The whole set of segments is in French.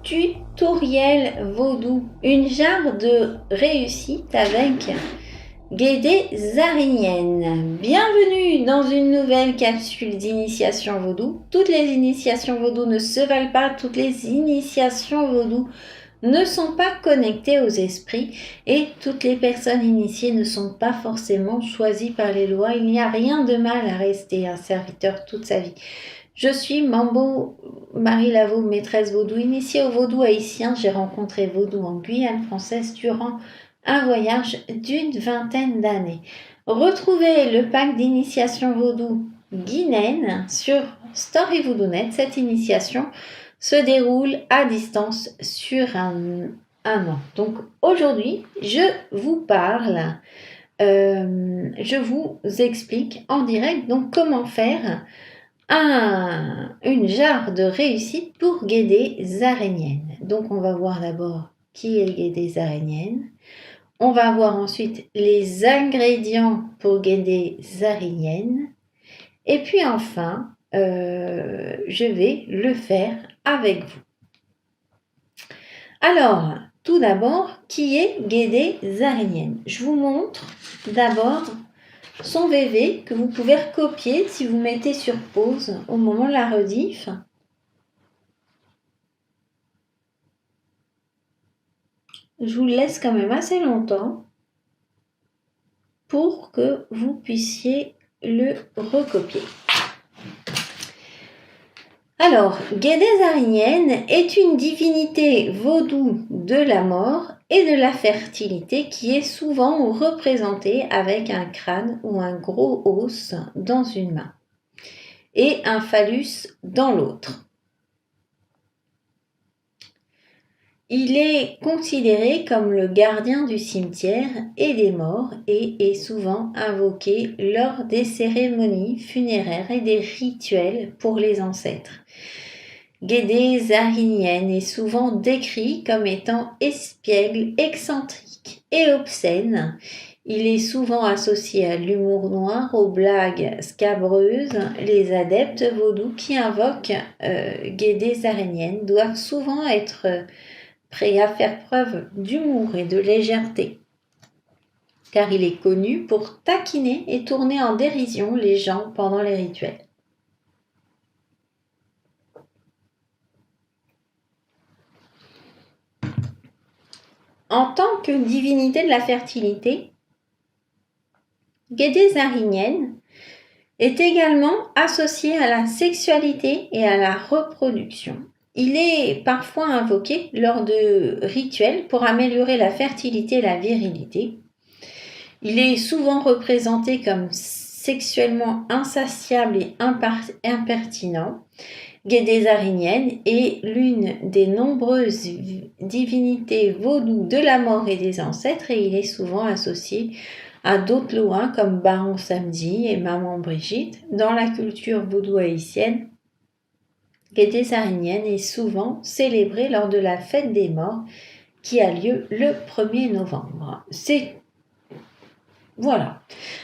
Tutoriel vaudou, une jarre de réussite avec Guédé Zarinienne. Bienvenue dans une nouvelle capsule d'initiation vaudou. Toutes les initiations vaudou ne se valent pas, toutes les initiations vaudou ne sont pas connectées aux esprits et toutes les personnes initiées ne sont pas forcément choisies par les lois. Il n'y a rien de mal à rester un serviteur toute sa vie. Je suis Mambo Marie Laveau, maîtresse vaudou, initiée au vaudou haïtien. J'ai rencontré vaudou en Guyane française durant un voyage d'une vingtaine d'années. Retrouvez le pack d'initiation vaudou guinéenne sur StoryVoodooNet. Cette initiation se déroule à distance sur un an. Donc aujourd'hui, je vous parle, je vous explique en direct donc comment faire une jarre de réussite pour Guédé Zarinienne. Donc on va voir d'abord qui est Guédé Zarinienne. On va voir ensuite les ingrédients pour Guédé Zarinienne. Et puis enfin, je vais le faire avec vous. Alors, tout d'abord, qui est Guédé Zarinienne? Je vous montre d'abord son VV que vous pouvez recopier si vous mettez sur pause au moment de la rediff. Je vous le laisse quand même assez longtemps pour que vous puissiez le recopier. Alors, Guédé Zarinienne est une divinité vaudou de la mort et de la fertilité qui est souvent représentée avec un crâne ou un gros os dans une main et un phallus dans l'autre. Il est considéré comme le gardien du cimetière et des morts et est souvent invoqué lors des cérémonies funéraires et des rituels pour les ancêtres. Guédé Zarinienne est souvent décrit comme étant espiègle, excentrique et obscène. Il est souvent associé à l'humour noir, aux blagues scabreuses. Les adeptes vaudous qui invoquent Guédé Zarinienne doivent souvent être prêt à faire preuve d'humour et de légèreté, car il est connu pour taquiner et tourner en dérision les gens pendant les rituels. En tant que divinité de la fertilité, Guédé Zarinienne est également associé à la sexualité et à la reproduction. Il est parfois invoqué lors de rituels pour améliorer la fertilité et la virilité. Il est souvent représenté comme sexuellement insatiable et impertinent. Guédé Zarinienne est l'une des nombreuses divinités vaudou de la mort et des ancêtres et il est souvent associé à d'autres lois comme Baron Samedi et Maman Brigitte. Dans la culture vaudou haïtienne, Guédé Zarinienne est souvent célébrée lors de la fête des morts qui a lieu le 1er novembre. Voilà.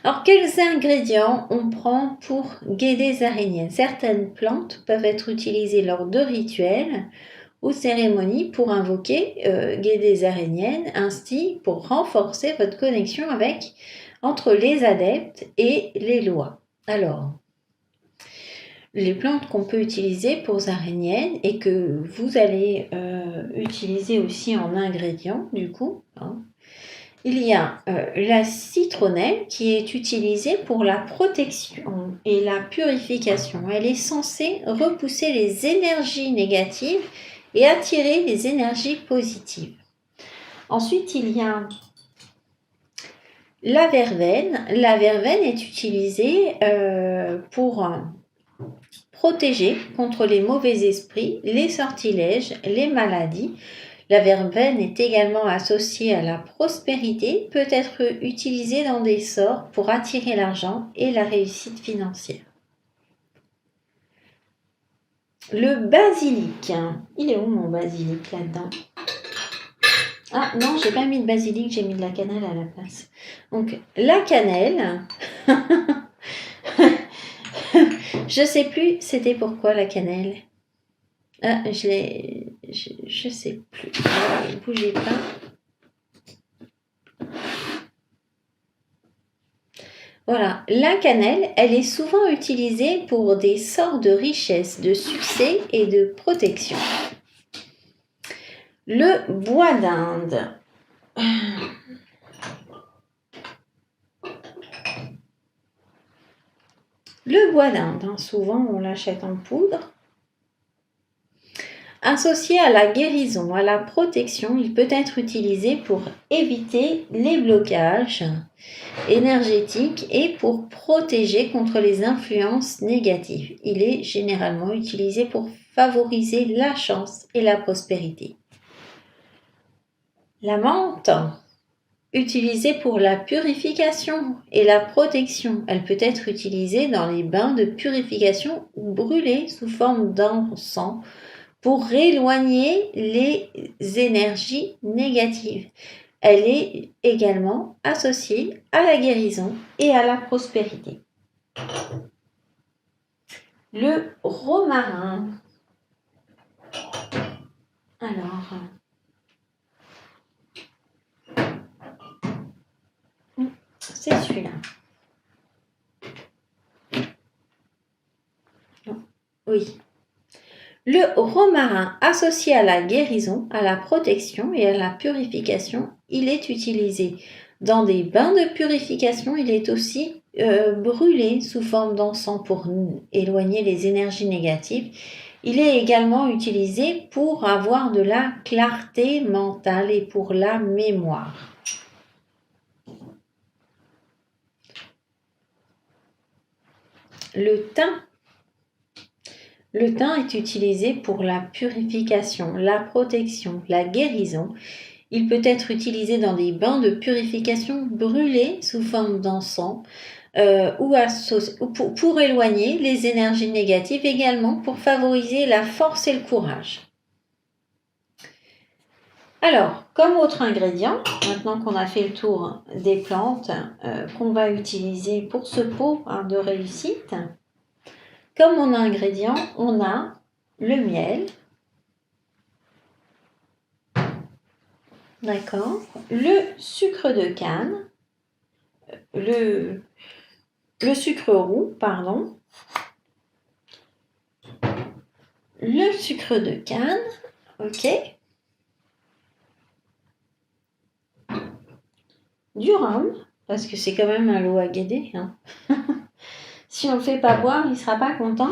Alors, quels ingrédients on prend pour Guédé Zarinienne? Certaines plantes peuvent être utilisées lors de rituels ou cérémonies pour invoquer Guédé Zarinienne, ainsi pour renforcer votre connexion entre les adeptes et les lois. Alors, les plantes qu'on peut utiliser pour Zarinienne et que vous allez utiliser aussi en ingrédients, du coup, il y a la citronnelle qui est utilisée pour la protection et la purification. Elle est censée repousser les énergies négatives et attirer les énergies positives. Ensuite, il y a la verveine. La verveine est utilisée pour protéger contre les mauvais esprits, les sortilèges, les maladies. La verveine est également associée à la prospérité, peut être utilisée dans des sorts pour attirer l'argent et la réussite financière. Le basilic. Il est où mon basilic là-dedans? Ah non, j'ai pas mis de basilic, j'ai mis de la cannelle à la place. Donc la cannelle, je sais plus c'était pourquoi la cannelle. Ah, je je sais plus. Ne bougez pas. Voilà, la cannelle, elle est souvent utilisée pour des sorts de richesse, de succès et de protection. Le bois d'Inde. Le bois d'Inde, souvent on l'achète en poudre. Associé à la guérison, à la protection, il peut être utilisé pour éviter les blocages énergétiques et pour protéger contre les influences négatives. Il est généralement utilisé pour favoriser la chance et la prospérité. La menthe, utilisée pour la purification et la protection. Elle peut être utilisée dans les bains de purification ou brûlée sous forme d'encens pour éloigner les énergies négatives. Elle est également associée à la guérison et à la prospérité. Le romarin. Alors, c'est celui-là. Oui. Le romarin, associé à la guérison, à la protection et à la purification, il est utilisé dans des bains de purification. Il est aussi brûlé sous forme d'encens pour éloigner les énergies négatives. Il est également utilisé pour avoir de la clarté mentale et pour la mémoire. Le thym. Le thym est utilisé pour la purification, la protection, la guérison. Il peut être utilisé dans des bains de purification brûlés sous forme d'encens ou pour éloigner les énergies négatives, également pour favoriser la force et le courage. Alors, comme autre ingrédient, maintenant qu'on a fait le tour des plantes qu'on va utiliser pour ce pot de réussite, comme mon ingrédient, on a le miel, d'accord, le sucre de canne, le sucre roux, pardon, le sucre de canne, ok, du rhum, parce que c'est quand même un lot à guéder, Si on ne le fait pas boire, il ne sera pas content.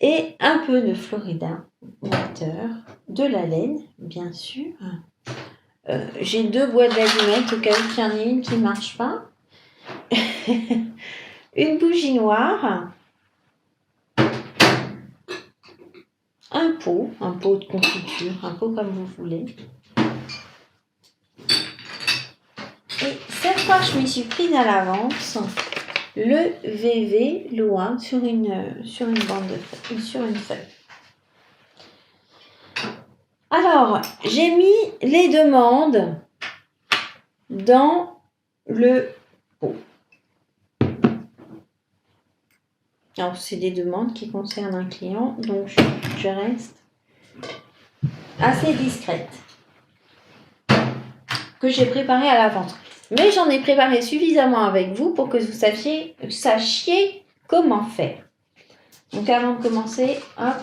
Et un peu de Florida Water, de la laine, bien sûr. J'ai 2 boîtes d'allumettes au cas où il y en a une qui ne marche pas. Une bougie noire. Un pot de confiture, un pot comme vous voulez. Et cette fois, je m'y suis prise à l'avance. Le VV Loin sur une bande de feuilles, sur une feuille. Alors, j'ai mis les demandes dans le pot. Alors, c'est des demandes qui concernent un client, donc je reste assez discrète, que j'ai préparé à l'avance. Mais j'en ai préparé suffisamment avec vous pour que vous sachiez comment faire. Donc avant de commencer, hop.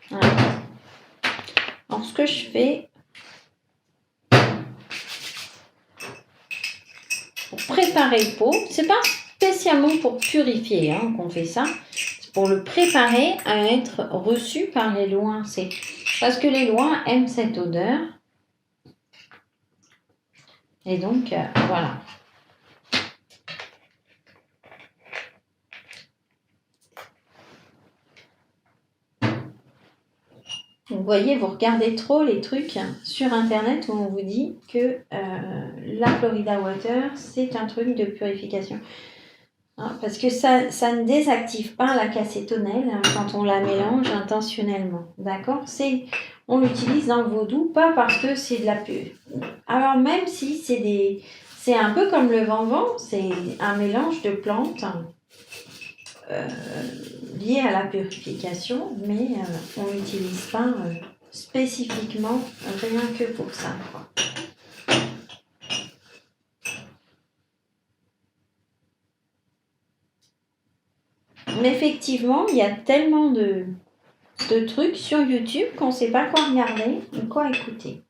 Voilà. Alors ce que je fais, pour préparer le pot, c'est pas spécialement pour purifier qu'on fait ça. Pour le préparer à être reçu par les loins. C'est parce que les loins aiment cette odeur. Et donc, voilà. Vous voyez, vous regardez trop les trucs sur Internet où on vous dit que la Florida Water, c'est un truc de purification. Parce que ça ne désactive pas la cacétonelle quand on la mélange intentionnellement. D'accord ? On l'utilise dans le vaudou, pas parce que c'est de la pure. Alors même si c'est C'est un peu comme le vent-vent, c'est un mélange de plantes liées à la purification, mais on n'utilise pas spécifiquement rien que pour ça, quoi. Mais effectivement, il y a tellement de trucs sur YouTube qu'on ne sait pas quoi regarder ou quoi écouter.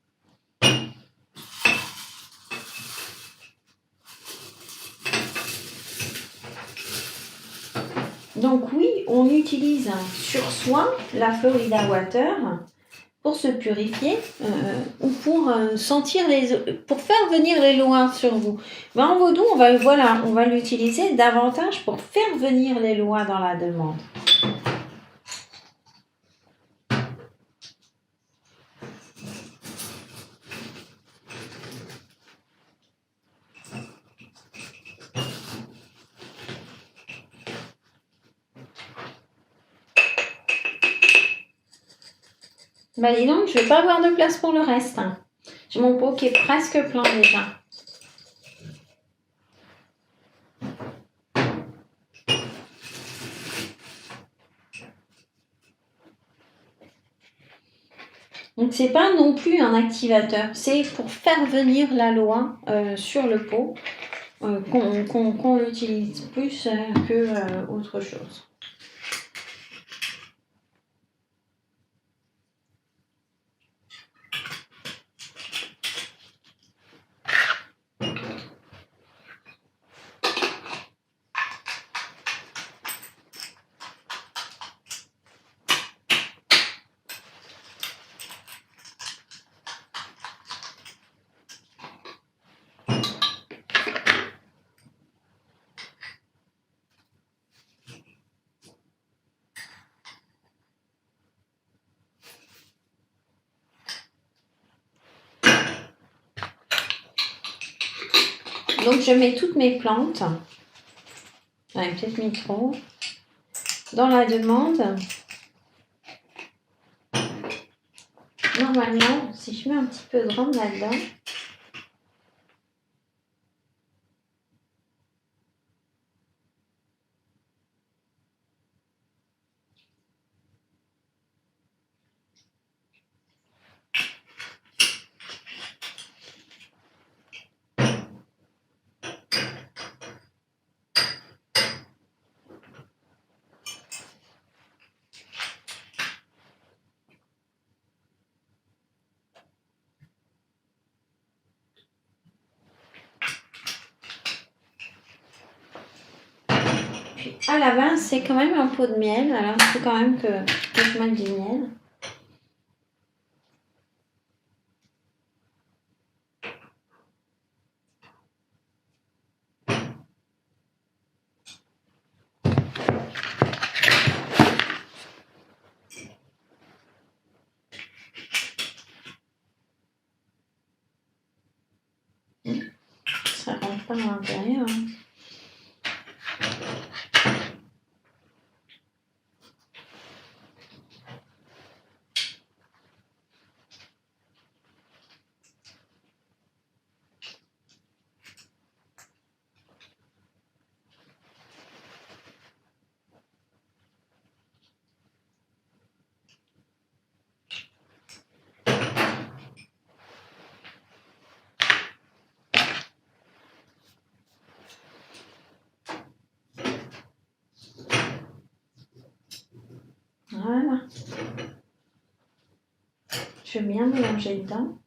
Donc oui, on utilise sur soi la Florida Water pour se purifier ou pour pour faire venir les lois sur vous. Mais en vaudou, on va l'utiliser davantage pour faire venir les lois dans la demande. Bah dis donc, je vais pas avoir de place pour le reste. J'ai mon pot qui est presque plein déjà. Donc c'est pas non plus un activateur, c'est pour faire venir la loi sur le pot qu'on utilise plus que autre chose. Donc je mets toutes mes plantes, peut-être mis trop, dans la demande. Normalement, si je mets un petit peu de rhum là-dedans, puis à la base, c'est quand même un pot de miel, alors il faut quand même que je mette du miel. Ça rentre pas à l'intérieur. Voilà. Je vais bien mélanger dedans.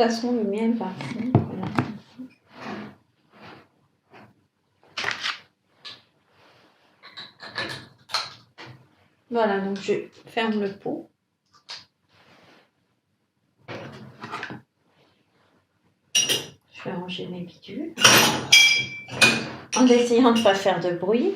façon, le mien est parti. Voilà. Voilà, donc je ferme le pot. Je vais ranger mes bidules. En essayant de ne pas faire de bruit.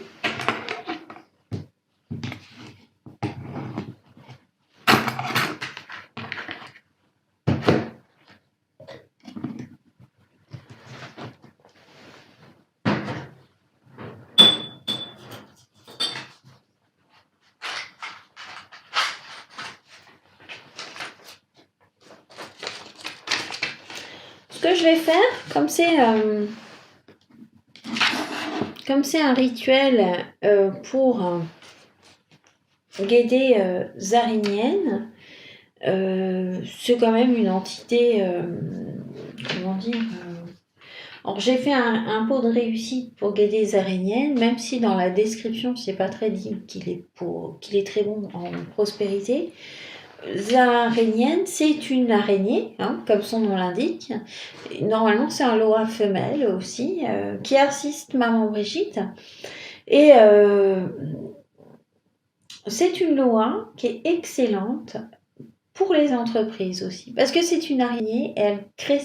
Ce que je vais faire, comme c'est un rituel pour guider Zarinienne, c'est quand même une entité, comment dire. Alors j'ai fait un pot de réussite pour guider Zarinienne, même si dans la description c'est pas très dit qu'il est très bon en prospérité. Zarinienne, c'est une araignée, hein, comme son nom l'indique. Normalement, c'est un loa femelle aussi, qui assiste maman Brigitte. Et c'est une loa qui est excellente pour les entreprises aussi. Parce que c'est une araignée, elle crée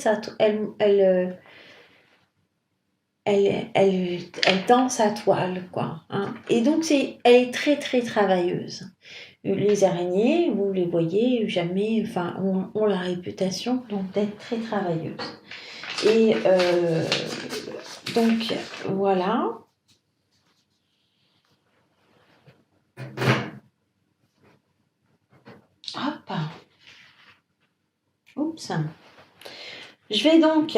elle tend sa toile, quoi. Hein. Et donc, elle est très, très travailleuse. Les araignées, vous les voyez jamais, enfin, ont la réputation donc d'être très travailleuses. Et donc, voilà. Hop. Oups. Je vais donc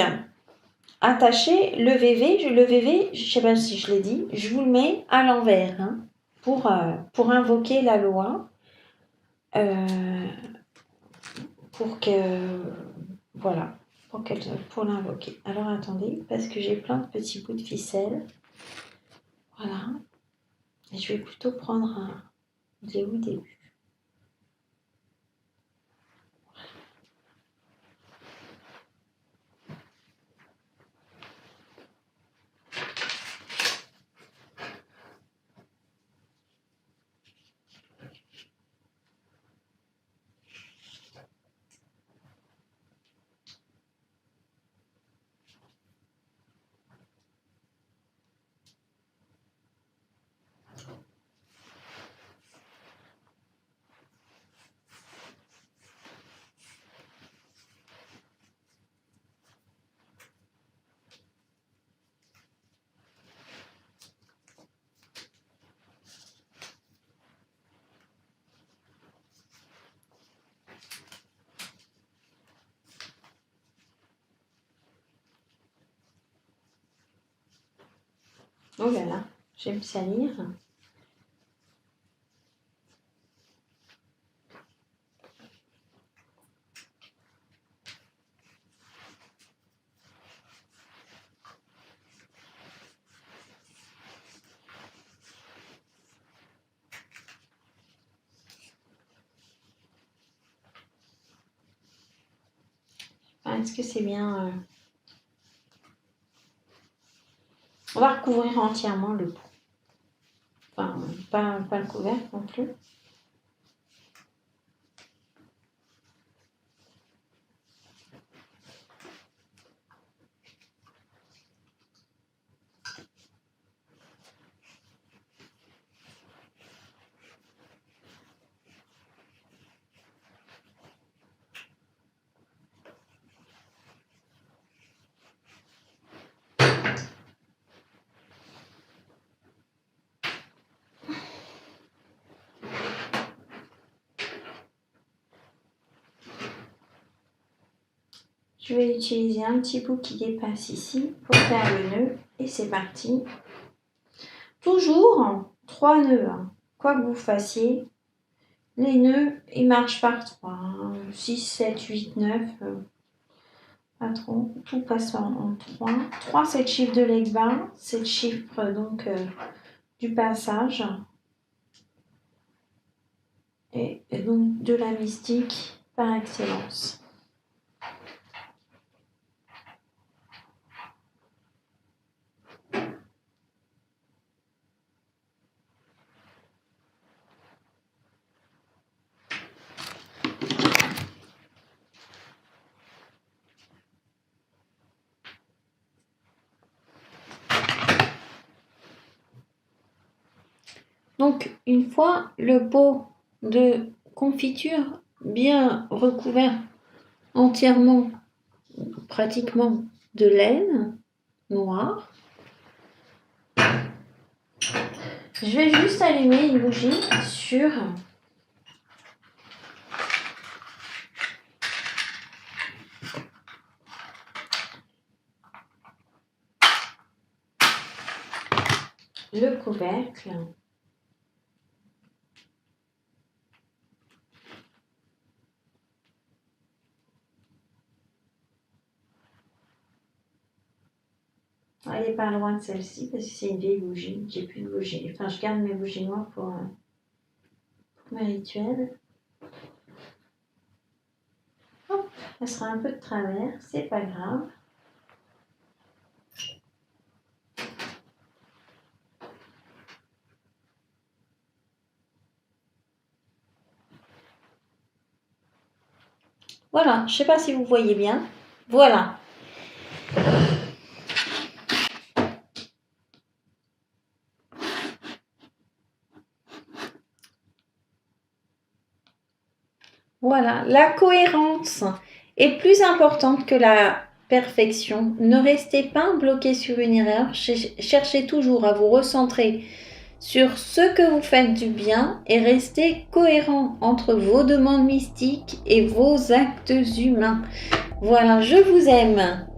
attacher le VV. Le VV, je ne sais pas si je l'ai dit, je vous le mets à l'envers hein, pour invoquer la loi. Pour l'invoquer. Alors attendez, parce que j'ai plein de petits bouts de ficelle. Voilà. Et je vais plutôt prendre un au début. Oh là là, je vais me salir. Est-ce que c'est bien On va recouvrir entièrement le pot. Enfin, pas le couvercle non plus. Je vais utiliser un petit bout qui dépasse ici pour faire le nœud et c'est parti. Toujours 3 nœuds, hein. Quoi que vous fassiez, les nœuds ils marchent par 3, hein. 6, 7, 8, 9, pas trop, tout passe en 3. 3 c'est le chiffre de l'Egba, c'est le chiffre donc du passage et donc de la mystique par excellence. Donc, une fois le pot de confiture bien recouvert entièrement, pratiquement, de laine noire, je vais juste allumer une bougie sur le couvercle. Elle n'est pas loin de celle-ci parce que c'est une vieille bougie. J'ai plus de bougies. Enfin, je garde mes bougies noires pour mes rituels. Hop, elle sera un peu de travers, c'est pas grave. Voilà, je sais pas si vous voyez bien. Voilà. Voilà, la cohérence est plus importante que la perfection. Ne restez pas bloqué sur une erreur. Cherchez toujours à vous recentrer sur ce que vous faites du bien et restez cohérent entre vos demandes mystiques et vos actes humains. Voilà, je vous aime.